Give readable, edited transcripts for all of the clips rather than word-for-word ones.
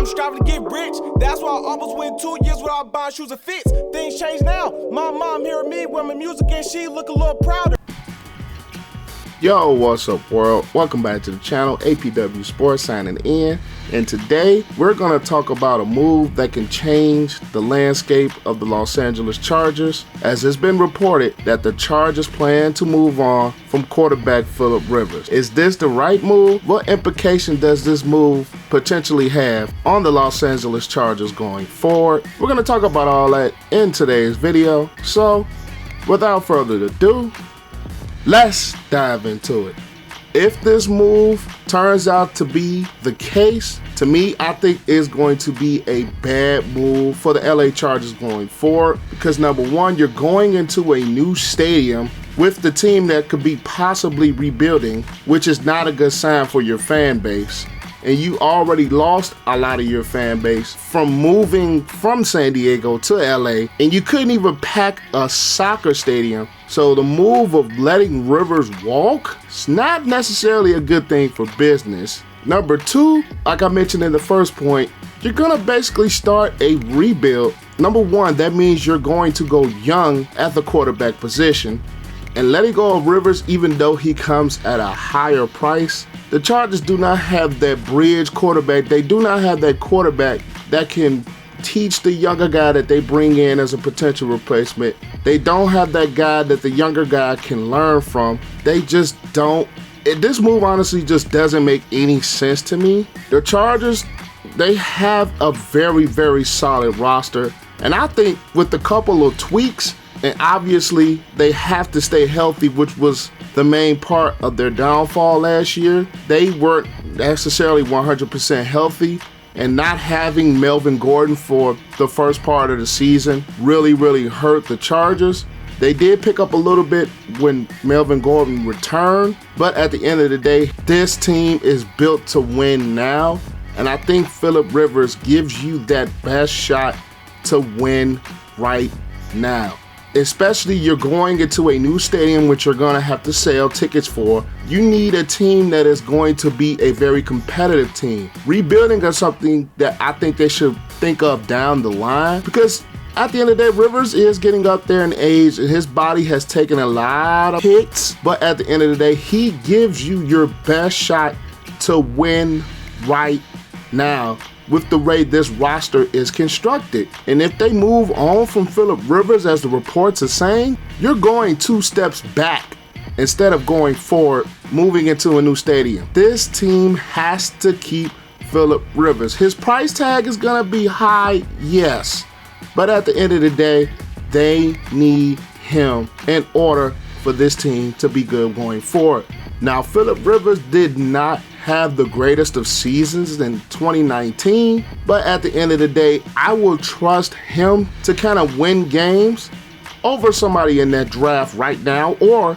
I'm striving to get rich. That's why I almost went 2 years without buying shoes and fits. Things change now. My mom hearing me with my music and she look a little prouder. Yo, what's up world? Welcome back to the channel, APW Sports signing in. And today we're going to talk about a move that can change the landscape of the Los Angeles Chargers, as it's been reported that the Chargers plan to move on from quarterback Philip Rivers. Is this the right move? What implication does this move potentially have on the Los Angeles Chargers going forward? We're going to talk about all that in today's video. So without further ado, let's dive into it. If this move turns out to be the case, to me, I think it's going to be a bad move for the LA Chargers going forward, because number one, you're going into a new stadium with the team that could be possibly rebuilding, which is not a good sign for your fan base. And you already lost a lot of your fan base from moving from San Diego to LA, and you couldn't even pack a soccer stadium. So the move of letting Rivers walk is not necessarily a good thing for business. Number two, like I mentioned in the first point, you're gonna basically start a rebuild. Number one, that means you're going to go young at the quarterback position. And letting go of Rivers, even though he comes at a higher price, the Chargers do not have that bridge quarterback. They do not have that quarterback that can teach the younger guy that they bring in as a potential replacement. They don't have that guy that the younger guy can learn from. They just don't. This move honestly just doesn't make any sense to me. The Chargers, they have a very, very solid roster. And I think with a couple of tweaks, and obviously they have to stay healthy, which was the main part of their downfall last year. They weren't necessarily 100% healthy, and not having Melvin Gordon for the first part of the season really hurt the Chargers. They did pick up a little bit when Melvin Gordon returned, but at the end of the day, this team is built to win now, and I think Philip Rivers gives you that best shot to win right now. Especially you're going into a new stadium which you're going to have to sell tickets for. You need a team that is going to be a very competitive team. Rebuilding is something that I think they should think of down the line, because at the end of the day, Rivers is getting up there in age and his body has taken a lot of hits, but at the end of the day, he gives you your best shot to win right now with the way this roster is constructed. And if they move on from Philip Rivers, as the reports are saying, you're going 2 steps back instead of going forward, moving into a new stadium. This team has to keep Philip Rivers. His price tag is gonna be high, yes, but at the end of the day, they need him in order for this team to be good going forward. Now, Philip Rivers did not have the greatest of seasons in 2019, but at the end of the day, I will trust him to kind of win games over somebody in that draft right now or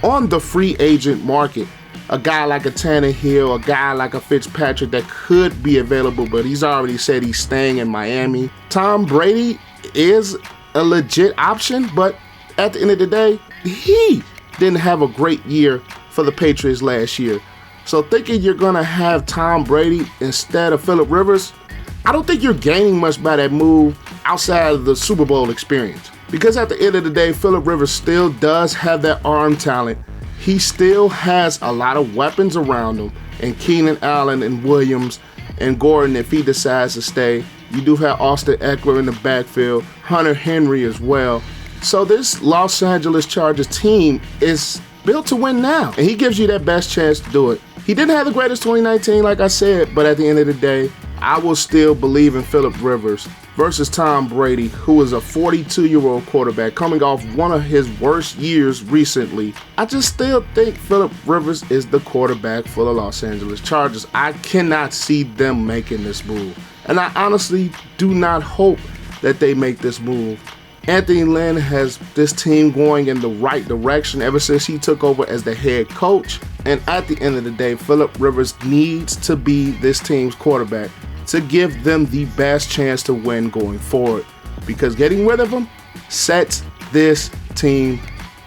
on the free agent market. A guy like a Tannehill, a guy like a Fitzpatrick that could be available, but he's already said he's staying in Miami. Tom Brady is a legit option, but at the end of the day, he didn't have a great year for the Patriots last year. So thinking you're going to have Tom Brady instead of Philip Rivers, I don't think you're gaining much by that move outside of the Super Bowl experience. Because at the end of the day, Philip Rivers still does have that arm talent. He still has a lot of weapons around him. And Keenan Allen and Williams and Gordon, if he decides to stay. You do have Austin Eckler in the backfield, Hunter Henry as well. So this Los Angeles Chargers team is built to win now, and he gives you that best chance to do it. He didn't have the greatest 2019, like I said, but at the end of the day, I will still believe in Philip Rivers versus Tom Brady, who is a 42-year-old quarterback coming off one of his worst years recently. I just still think Philip Rivers is the quarterback for the Los Angeles Chargers. I cannot see them making this move, and I honestly do not hope that they make this move. Anthony Lynn has this team going in the right direction ever since he took over as the head coach. And at the end of the day, Philip Rivers needs to be this team's quarterback to give them the best chance to win going forward. Because getting rid of him sets this team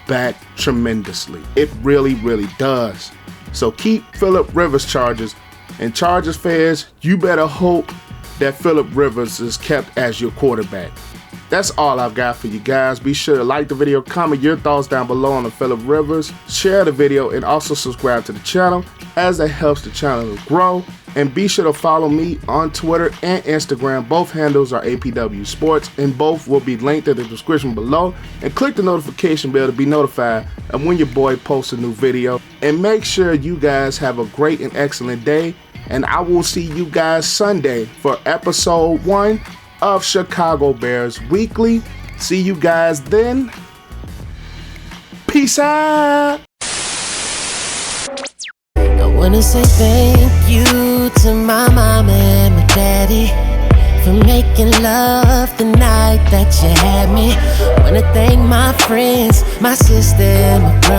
back tremendously. It really does. So keep Philip Rivers, Chargers. And Chargers fans, you better hope that Phillip Rivers is kept as your quarterback. That's all I've got for you guys. Be sure to like the video, comment your thoughts down below on the Phillip Rivers, share the video, and also subscribe to the channel as that helps the channel to grow. And be sure to follow me on Twitter and Instagram. Both handles are APW Sports, and both will be linked in the description below. And click the notification bell to be notified of when your boy posts a new video. And make sure you guys have a great and excellent day. And I will see you guys Sunday for episode 1 of Chicago Bears Weekly. See you guys then. Peace out. I wanna say thank you to my mom and my daddy for making love the night that you had me. Wanna thank my friends, my sister, and my brother.